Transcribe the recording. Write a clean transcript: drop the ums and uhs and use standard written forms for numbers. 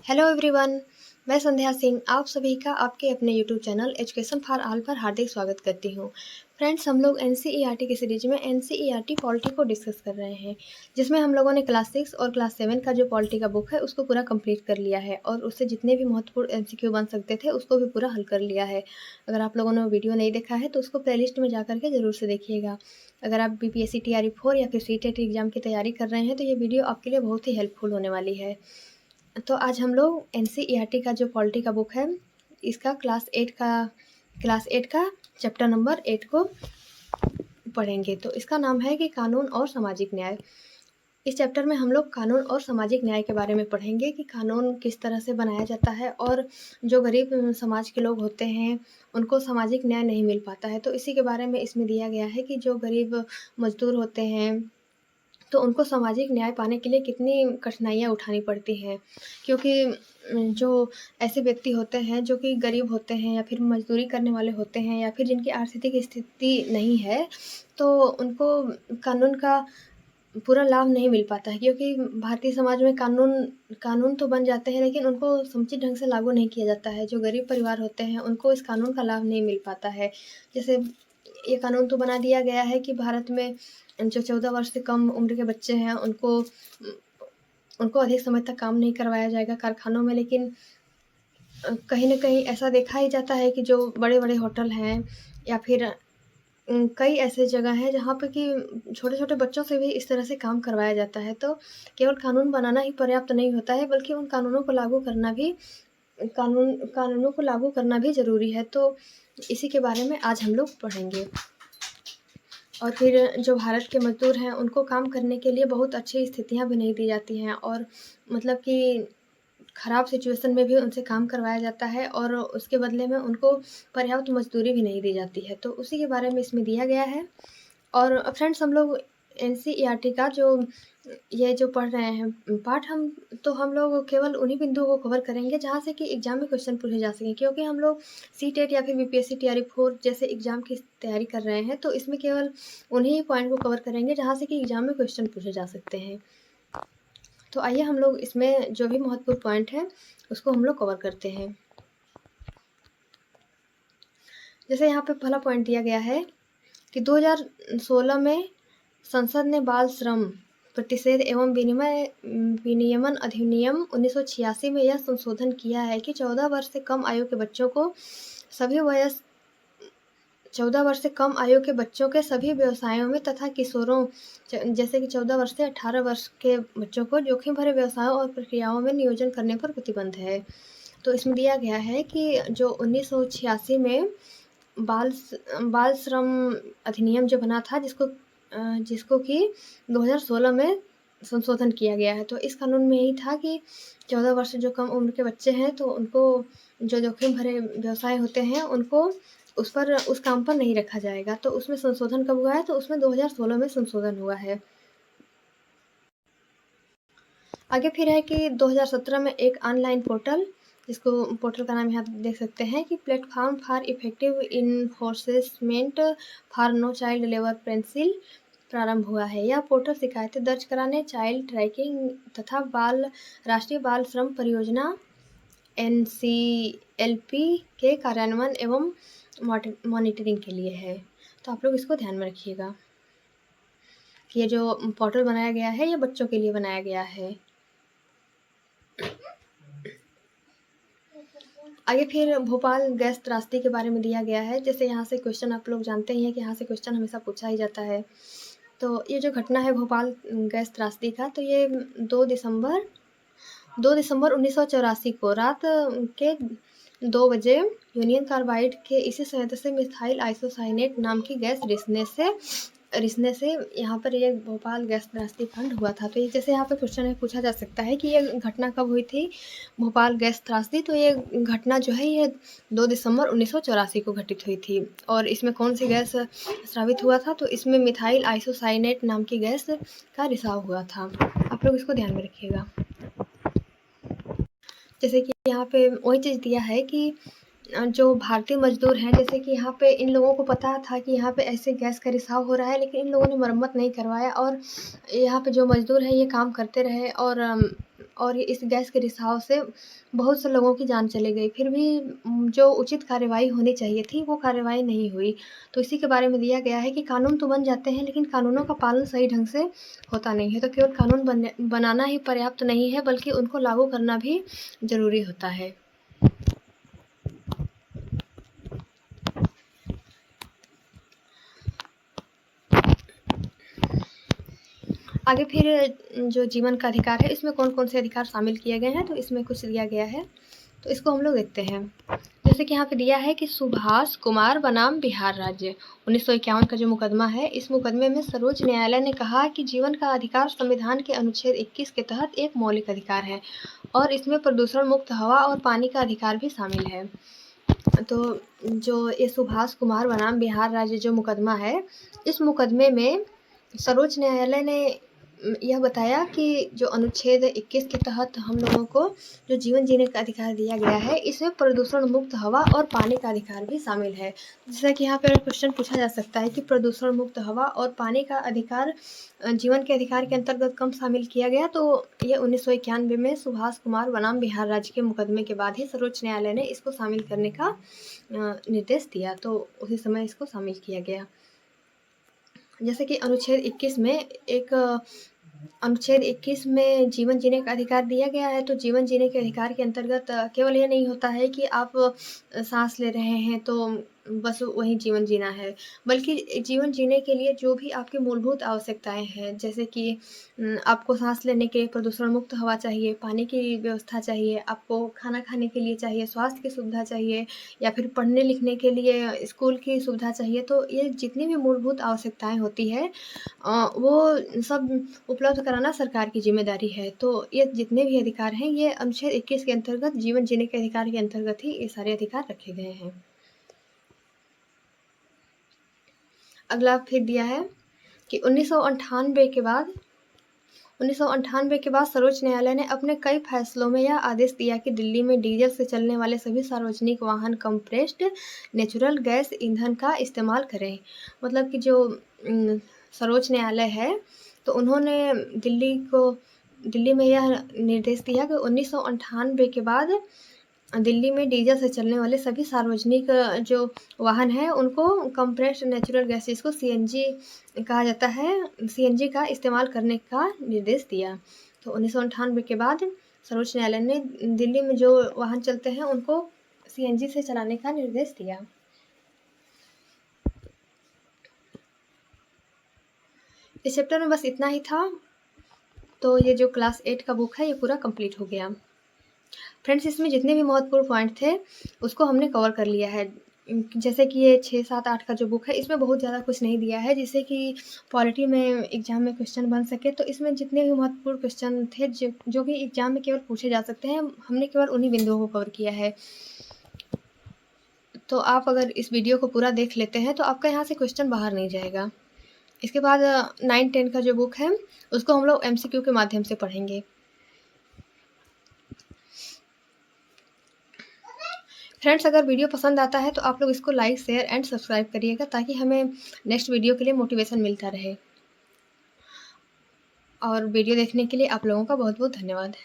Hello everyone, मैं संध्या सिंह आप सभी का आपके अपने YouTube channel education for all पर हार्दिक स्वागत करती हूँ। फ्रेंड्स, हम लोग एनसीईआरटी की सीरीज में एनसीईआरटी पॉलिटी को डिस्कस कर रहे हैं, जिसमें हम लोगों ने क्लास 6 और क्लास 7 का जो पॉलिटी का बुक है उसको पूरा कंप्लीट कर लिया है और उससे जितने भी महत्वपूर्ण एमसीक्यू बन सकते थे उसको भी पूरा हल कर लिया है। अगर आप लोगों ने वीडियो नहीं देखा है तो उसको प्लेलिस्ट में जा करके ज़रूर से देखिएगा। अगर आप बीपीएससी टीआरई 4 या फिर सीटेट एग्जाम की तैयारी कर रहे हैं तो ये वीडियो आपके लिए बहुत ही हेल्पफुल होने वाली है। तो आज हम लोग एनसीईआरटी का जो पॉलिटी का बुक है इसका क्लास 8 का चैप्टर नंबर 8 को पढ़ेंगे। तो इसका नाम है कि कानून और सामाजिक न्याय। इस चैप्टर में हम लोग कानून और सामाजिक न्याय के बारे में पढ़ेंगे कि कानून किस तरह से बनाया जाता है और जो गरीब समाज के लोग होते हैं उनको सामाजिक न्याय नहीं मिल पाता है। तो इसी के बारे में इसमें दिया गया है कि जो गरीब मजदूर होते हैं तो उनको सामाजिक न्याय पाने के लिए कितनी कठिनाइयाँ उठानी पड़ती हैं, क्योंकि जो ऐसे व्यक्ति होते हैं जो कि गरीब होते हैं या फिर मजदूरी करने वाले होते हैं या फिर जिनकी आर्थिक स्थिति नहीं है, तो उनको कानून का पूरा लाभ नहीं मिल पाता है। क्योंकि भारतीय समाज में कानून तो बन जाते हैं लेकिन उनको समुचित ढंग से लागू नहीं किया जाता है। जो गरीब परिवार होते हैं उनको इस कानून का लाभ नहीं मिल पाता है। जैसे ये कानून तो बना दिया गया है कि भारत में जो 14 वर्ष से कम उम्र के बच्चे हैं उनको अधिक समय तक काम नहीं करवाया जाएगा कारखानों में। लेकिन कहीं न कहीं ऐसा देखा ही जाता है कि जो बड़े-बड़े होटल हैं या फिर कई ऐसे जगह हैं जहाँ पे कि छोटे-छोटे बच्चों से भी इस तरह से काम करवाया जाता है। तो केवल कानून बनाना ही पर्याप्त नहीं होता है, बल्कि उन कानूनों को लागू करना भी ज़रूरी है। तो इसी के बारे में आज हम लोग पढ़ेंगे। और फिर जो भारत के मज़दूर हैं उनको काम करने के लिए बहुत अच्छी स्थितियाँ भी नहीं दी जाती हैं और मतलब कि ख़राब सिचुएशन में भी उनसे काम करवाया जाता है और उसके बदले में उनको पर्याप्त मज़दूरी भी नहीं दी जाती है। तो उसी के बारे में इसमें दिया गया है। और फ्रेंड्स, हम लोग एनसीईआरटी का ये जो पढ़ रहे हैं पाठ, हम लोग केवल उन्हीं बिंदुओं को कवर करेंगे जहाँ से कि एग्ज़ाम में क्वेश्चन पूछे जा सकें। क्योंकि हम लोग सीटेट या फिर बीपीएससी टीआरई 4 जैसे एग्ज़ाम की तैयारी कर रहे हैं, तो इसमें केवल उन्हीं पॉइंट को कवर करेंगे जहाँ से कि एग्ज़ाम में क्वेश्चन पूछे जा सकते हैं। तो आइए हम लोग इसमें जो भी महत्वपूर्ण पॉइंट है उसको हम लोग कवर करते हैं। जैसे यहाँ पे पहला पॉइंट दिया गया है कि 2016 में संसद ने बाल श्रम प्रतिषेध एवं विनियमन अधिनियम 1986 में यह संशोधन किया है कि 14 वर्ष से कम आयु के बच्चों के सभी व्यवसायों में तथा किशोरों जैसे कि 14 वर्ष से 18 वर्ष के बच्चों को जोखिम भरे व्यवसायों और प्रक्रियाओं में नियोजन करने पर प्रतिबंध है। तो इसमें दिया गया है कि जो 1986 में बाल श्रम अधिनियम जो बना था जिसको कि 2016 में संशोधन किया गया है। तो इस कानून में यही था कि 14 वर्ष से जो कम उम्र के बच्चे हैं तो उनको जो जोखिम भरे व्यवसाय होते हैं उनको उस काम पर नहीं रखा जाएगा। तो उसमें संशोधन कब हुआ है? तो उसमें 2016 में संशोधन हुआ है। आगे फिर है कि 2017 में एक ऑनलाइन पोर्टल, जिसको पोर्टल का नाम यहाँ देख सकते हैं कि platform for effective enforcement for no child labour pencil प्रारंभ हुआ है। यह पोर्टल शिकायतें दर्ज कराने, चाइल्ड ट्रैकिंग तथा राष्ट्रीय बाल श्रम परियोजना NCLP के कार्यान्वयन एवं मॉनिटरिंग के लिए है। तो आप लोग इसको ध्यान में रखिएगा कि ये जो पोर्टल बनाया गया है ये बच्चों के लिए बनाया गया है। आगे फिर भोपाल गैस त्रासदी के बारे में दिया गया है। जैसे यहाँ से क्वेश्चन आप लोग जानते ही हैं कि यहाँ से क्वेश्चन हमेशा पूछा ही जाता है। तो ये जो घटना है भोपाल गैस त्रासदी का, तो ये 2 दिसंबर 1984 को रात के 2 बजे यूनियन कार्बाइड के इसी संयंत्र से मिथाइल आइसोसाइनेट नाम की गैस रिसने से यहाँ पर ये भोपाल गैस त्रासदी कांड हुआ था। तो ये जैसे यहाँ पे क्वेश्चन है पूछा जा सकता है कि ये घटना कब हुई थी, भोपाल गैस त्रासदी। तो ये घटना जो है ये 2 दिसंबर 1984 को घटित हुई थी। और इसमें कौन सी गैस स्रावित हुआ था? तो इसमें मिथाइल आइसोसाइनेट नाम की गैस का रिसाव हुआ था। आप लोग इसको ध्यान में रखिएगा। जैसे कि यहाँ पे वही चीज़ दिया है कि जो भारतीय मजदूर हैं, जैसे कि यहाँ पे इन लोगों को पता था कि यहाँ पे ऐसे गैस का रिसाव हो रहा है, लेकिन इन लोगों ने मरम्मत नहीं करवाया और यहाँ पे जो मजदूर हैं ये काम करते रहे और और इस गैस के रिसाव से बहुत से लोगों की जान चली गई। फिर भी जो उचित कार्रवाई होनी चाहिए थी वो कार्रवाई नहीं हुई। तो इसी के बारे में दिया गया है कि कानून तो बन जाते हैं लेकिन कानूनों का पालन सही ढंग से होता नहीं है। तो केवल कानून बनाना ही पर्याप्त नहीं है बल्कि उनको लागू करना भी ज़रूरी होता है। आगे फिर जो जीवन का अधिकार है इसमें कौन-कौन से अधिकार शामिल किए गए हैं, तो इसमें कुछ दिया गया है, तो इसको हम लोग देखते हैं। जैसे कि यहाँ पे दिया है कि सुभाष कुमार बनाम बिहार राज्य 1951 का जो मुकदमा है, इस मुकदमे में सर्वोच्च न्यायालय ने कहा कि जीवन का अधिकार संविधान के अनुच्छेद 21 के तहत एक मौलिक अधिकार है और इसमें प्रदूषण मुक्त हवा और पानी का अधिकार भी शामिल है। तो जो ये सुभाष कुमार बनाम बिहार राज्य जो मुकदमा है, इस मुकदमे में सर्वोच्च न्यायालय ने यह बताया कि जो अनुच्छेद 21 के तहत हम लोगों को जो जीवन जीने का अधिकार दिया गया है, इसमें प्रदूषण मुक्त हवा और पानी का अधिकार भी शामिल है। जैसा कि यहाँ पर क्वेश्चन पूछा जा सकता है कि प्रदूषण मुक्त हवा और पानी का अधिकार जीवन के अधिकार के अंतर्गत कब शामिल किया गया, तो ये 1991 में सुभाष कुमार बनाम बिहार राज्य के मुकदमे के बाद ही सर्वोच्च न्यायालय ने इसको शामिल करने का निर्देश दिया, तो उसी समय इसको शामिल किया गया। जैसे कि अनुच्छेद 21 में जीवन जीने का अधिकार दिया गया है, तो जीवन जीने के अधिकार के अंतर्गत केवल ये नहीं होता है कि आप सांस ले रहे हैं तो बस वही जीवन जीना है, बल्कि जीवन जीने के लिए जो भी आपकी मूलभूत आवश्यकताएं हैं, जैसे कि आपको सांस लेने के लिए प्रदूषण मुक्त हवा चाहिए, पानी की व्यवस्था चाहिए, आपको खाना खाने के लिए चाहिए, स्वास्थ्य की सुविधा चाहिए या फिर पढ़ने लिखने के लिए स्कूल की सुविधा चाहिए। तो ये जितनी भी मूलभूत आवश्यकताएं होती है वो सब उपलब्ध कराना सरकार की जिम्मेदारी है। तो ये जितने भी अधिकार हैं ये अनुच्छेद 21 के अंतर्गत जीवन जीने के अधिकार के अंतर्गत ही ये सारे अधिकार रखे गए हैं। अगला फिर दिया है कि 1998 के बाद सर्वोच्च न्यायालय ने अपने कई फैसलों में यह आदेश दिया कि दिल्ली में डीजल से चलने वाले सभी सार्वजनिक वाहन कंप्रेस्ड नेचुरल गैस ईंधन का इस्तेमाल करें। मतलब कि जो सर्वोच्च न्यायालय है तो उन्होंने दिल्ली में यह निर्देश दिया कि 1998 के बाद दिल्ली में डीजल से चलने वाले सभी सार्वजनिक जो वाहन हैं उनको कंप्रेस्ड नेचुरल गैस जिसको सीएनजी कहा जाता है, सीएनजी का इस्तेमाल करने का निर्देश दिया। तो 1998 के बाद सर्वोच्च न्यायालय ने दिल्ली में जो वाहन चलते हैं उनको सीएनजी से चलाने का निर्देश दिया। इस चैप्टर में बस इतना ही था। तो ये जो क्लास 8 का बुक है ये पूरा कंप्लीट हो गया। फ्रेंड्स, इसमें जितने भी महत्वपूर्ण पॉइंट थे उसको हमने कवर कर लिया है। जैसे कि ये 6, 7, 8 का जो बुक है इसमें बहुत ज़्यादा कुछ नहीं दिया है जिससे कि पॉलिटी में एग्ज़ाम में क्वेश्चन बन सके। तो इसमें जितने भी महत्वपूर्ण क्वेश्चन थे जो भी एग्ज़ाम में केवल पूछे जा सकते हैं, हमने केवल उन्हीं बिंदुओं को कवर किया है। तो आप अगर इस वीडियो को पूरा देख लेते हैं तो आपका यहाँ से क्वेश्चन बाहर नहीं जाएगा। इसके बाद 9, 10 का जो बुक है उसको हम लोग MCQ के माध्यम से पढ़ेंगे। फ्रेंड्स, अगर वीडियो पसंद आता है तो आप लोग इसको लाइक, शेयर एंड सब्सक्राइब करिएगा ताकि हमें नेक्स्ट वीडियो के लिए मोटिवेशन मिलता रहे। और वीडियो देखने के लिए आप लोगों का बहुत बहुत धन्यवाद।